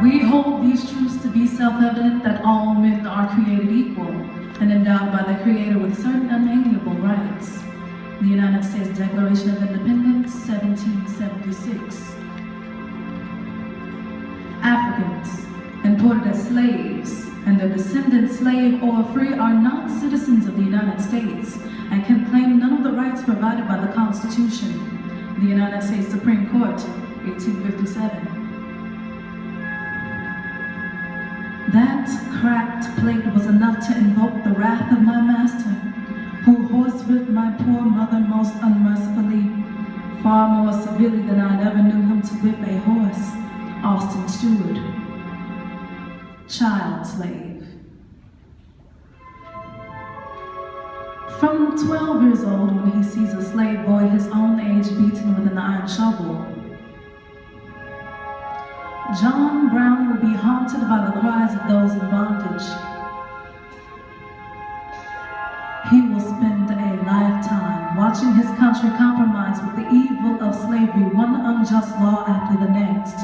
We hold these truths to be self-evident that all men are created equal and endowed by their Creator with certain unalienable rights. The United States Declaration of Independence, 1776. Africans, imported as slaves, and their descendants, slave or free, are not citizens of the United States and can claim none of the rights provided by the Constitution. The United States Supreme Court, 1857. That cracked plate was enough to invoke the wrath of my master, who horsewhipped my poor mother most unmercifully, far more severely than I ever knew him to whip a horse. Austin Stewart. Child slave. From 12 years old, when he sees a slave boy his own age beaten with an iron shovel, John Brown will be haunted by the cries of those in bondage. He will spend a lifetime watching his country compromise with the evil of slavery, one unjust law after the next.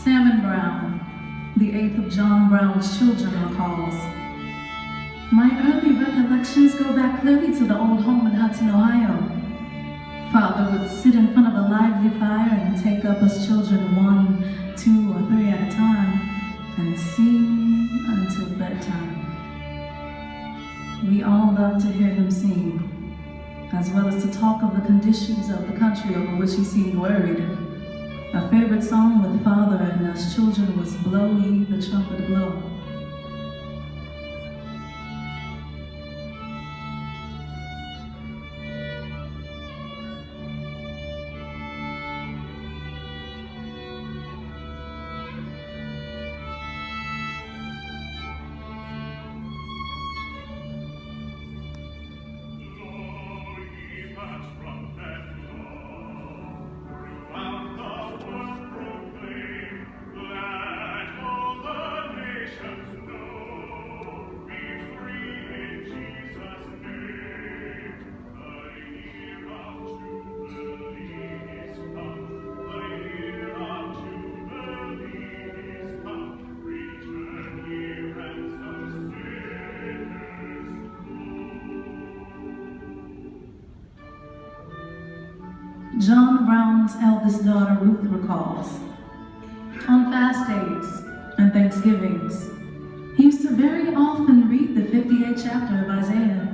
Salmon Brown, the eighth of John Brown's children, recalls. My early recollections go back clearly to the old home in Hudson, Ohio. Father would sit in front of a lively fire and take up us children 1, 2, or 3 at a time and sing until bedtime. We all loved to hear him sing, as well as to talk of the conditions of the country over which he seemed worried. A favorite song with Father and us children was Blow Ye the Trumpet Blow. John Brown's eldest daughter, Ruth, recalls, on fast days and Thanksgivings, he used to very often read the 58th chapter of Isaiah.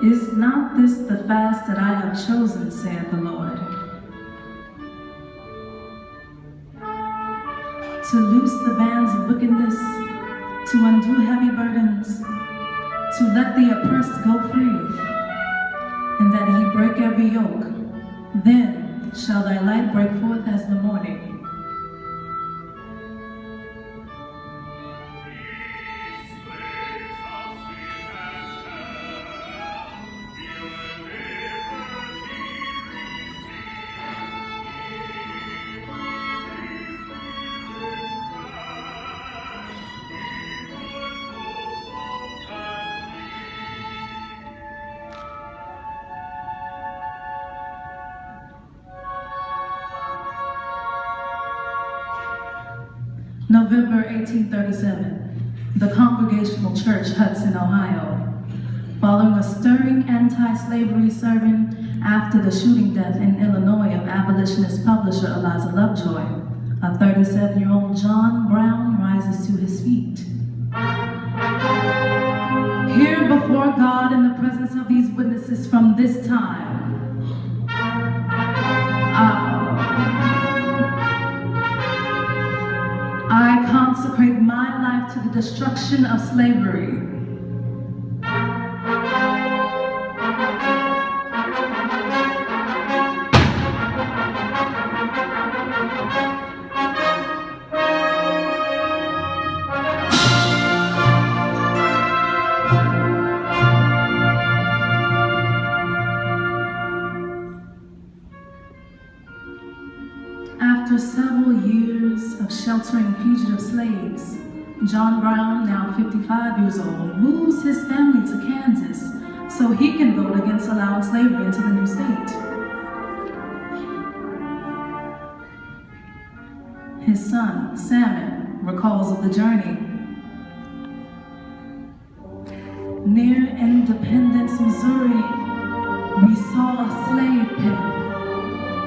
Is not this the fast that I have chosen, saith the Lord? To loose the bands of wickedness, to undo heavy burdens, to let the oppressed go free, and that he break every yoke. Then shall thy light break forth as the morning. November 1837, the Congregational Church, Hudson, Ohio. Following a stirring anti-slavery sermon after the shooting death in Illinois of abolitionist publisher Eliza Lovejoy, a 37-year-old John Brown rises to his feet. Here before God in the presence of these witnesses from this time, I consecrate my life to the destruction of slavery. After several years of sheltering fugitive slaves, John Brown, now 55 years old, moves his family to Kansas so he can vote against allowing slavery into the new state. His son, Salmon, recalls of the journey. Near Independence, Missouri, we saw a slave pen,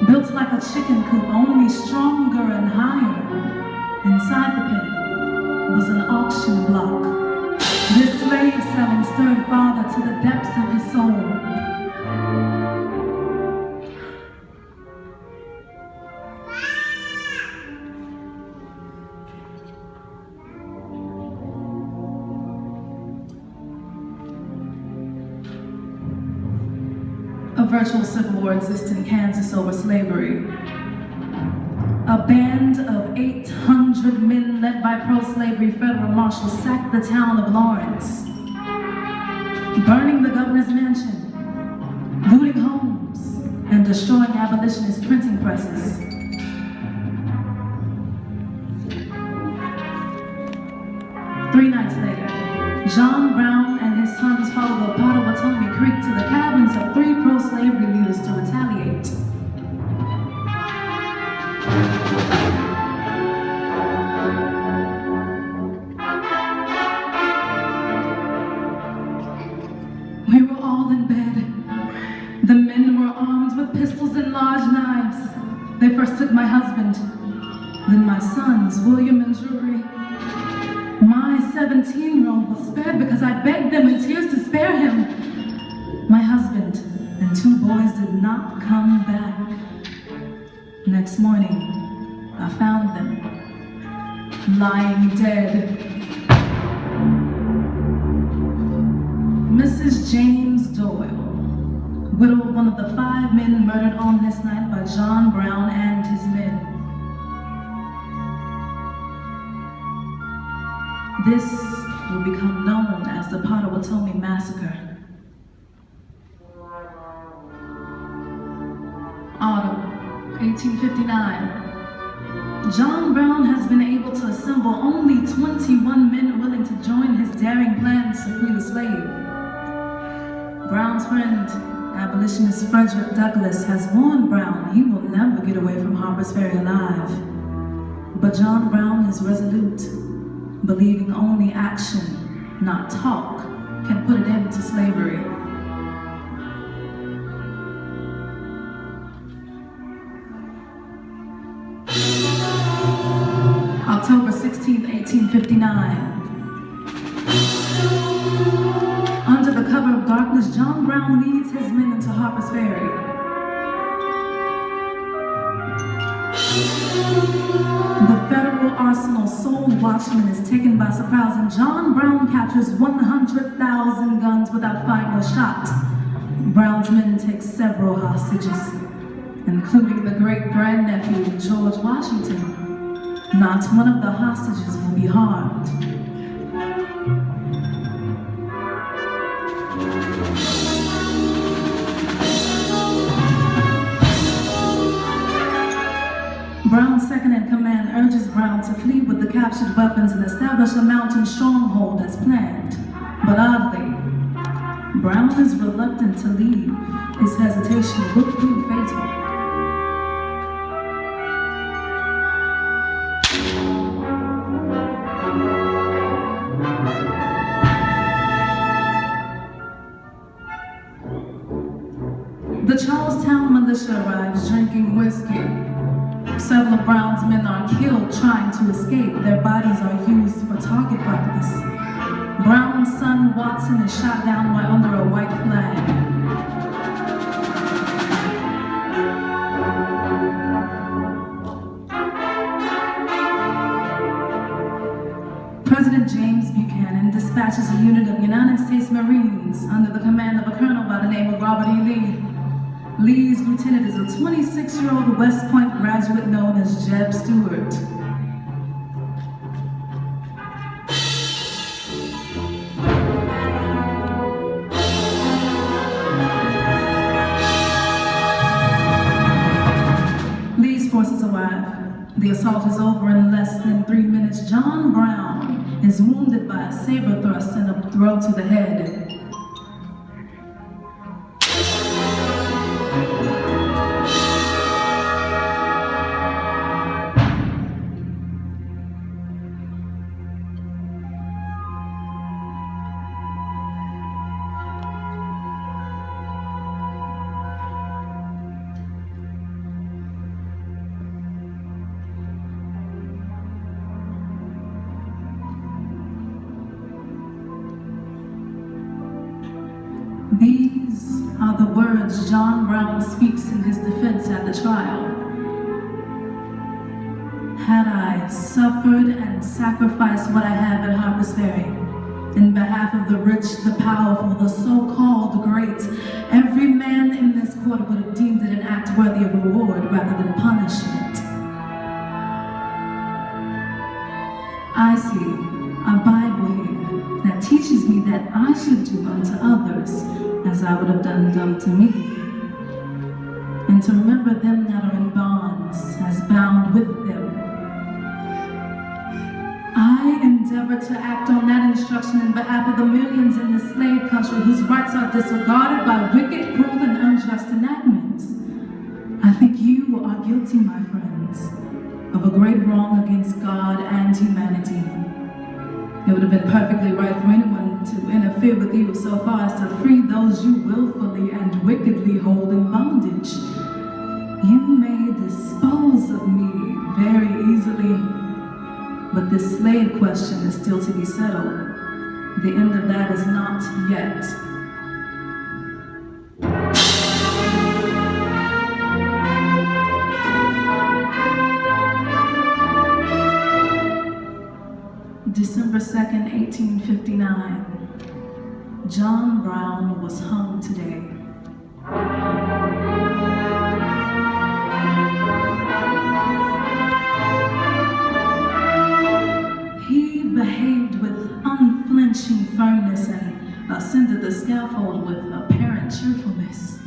built like a chicken coop, only stronger and higher. Inside the pen was an auction block. This slave selling stirred father to the depths of his soul. A virtual civil war exists in Kansas over slavery. A band of 800 men led by pro-slavery federal marshals sacked the town of Lawrence, burning the governor's mansion, looting homes, and destroying abolitionist printing presses. Three nights later, John Brown and his sons followed the Pottawatomie Creek to the cabins of three pro-slavery leaders to retaliate. We were all in bed. The men were armed with pistols and large knives. They first took my husband, then my sons, William and Drury. My 17-year-old was spared because I begged them in tears to spare him. My husband and two boys did not come back. Next morning, I found them lying dead. Mrs. James Doyle, widow of one of the 5 men murdered on this night by John Brown and his men. This will become known as the Pottawatomie Massacre. Autumn, 1859. John Brown has been able to assemble only 21 men willing to join his daring plans to free the slave. Brown's friend, abolitionist Frederick Douglass, has warned Brown he will never get away from Harper's Ferry alive. But John Brown is resolute, believing only action, not talk, can put an end to slavery. October 16, 1859. Under the cover of darkness, John Brown leads his men into Harper's Ferry. The Federal Arsenal's sole watchman is taken by surprise, and John Brown captures 100,000 guns without firing a shot. Brown's men take several hostages, including the great-grandnephew of George Washington. Not one of the hostages will be harmed. Brown's second-in-command urges Brown to flee with the captured weapons and establish a mountain stronghold as planned. But oddly, Brown is reluctant to leave. His hesitation will prove fatal. The Charlestown militia arrives drinking whiskey. Several of Brown's men are killed trying to escape. Their bodies are used for target practice. Brown's son, Watson, is shot down while under a white flag. President James Buchanan dispatches a unit of United States Marines under the command of a colonel by the name of Robert E. Lee. Lee's lieutenant is a 26-year-old West Point graduate known as Jeb Stewart. Lee's forces arrive. The assault is over in less than 3 minutes. John Brown is wounded by a saber thrust and a throw to the head. These are the words John Brown speaks in his defense at the trial. Had I suffered and sacrificed what I have at Harper's Ferry in behalf of the rich, the powerful, the so-called great, every man in this court would have deemed it an act worthy of reward rather than punishment. I see a Bible here that teaches me that I should do unto others as I would have done to me, and to remember them that are in bonds as bound with them. I endeavor to act on that instruction in behalf of the millions in this slave country whose rights are disregarded by wicked, cruel, and unjust enactments. I think you are guilty, my friends, of a great wrong against God and humanity. It would have been perfectly right for anyone to interfere with you so far as to free those you willfully and wickedly hold in bondage. You may dispose of me very easily, but this slave question is still to be settled. The end of that is not yet. December 2nd, 1859. John Brown was hung today. He behaved with unflinching firmness and ascended the scaffold with apparent cheerfulness.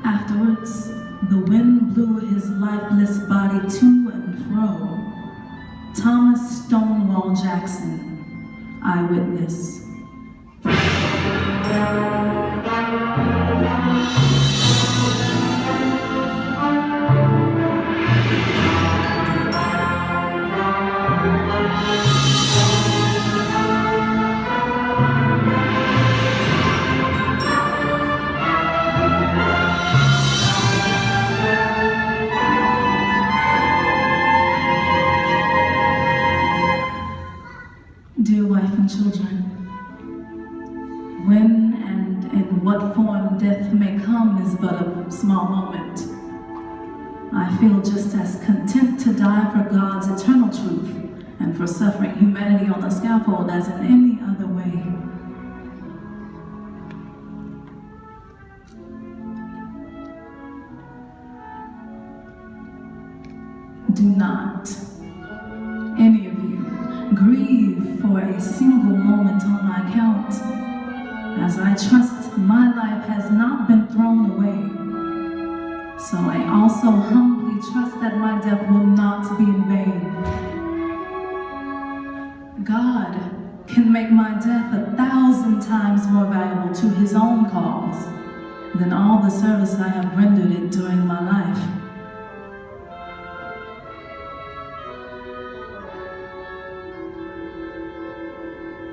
Afterwards, the wind blew his lifeless body to and fro. Thomas Stonewall Jackson, eyewitness. Dear wife and children, when and in what form death may come is but a small moment. I feel just as content to die for God's eternal truth and for suffering humanity on the scaffold as in any other way. Do not, any of you, grieve for a single moment on my account, as I trust my life has not been thrown away. So I also humbly trust that my death will not be in vain. God can make my death 1,000 times more valuable to his own cause than all the service I have rendered it during my life.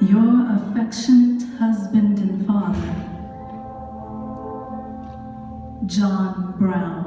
Your affectionate husband and father, John Brown.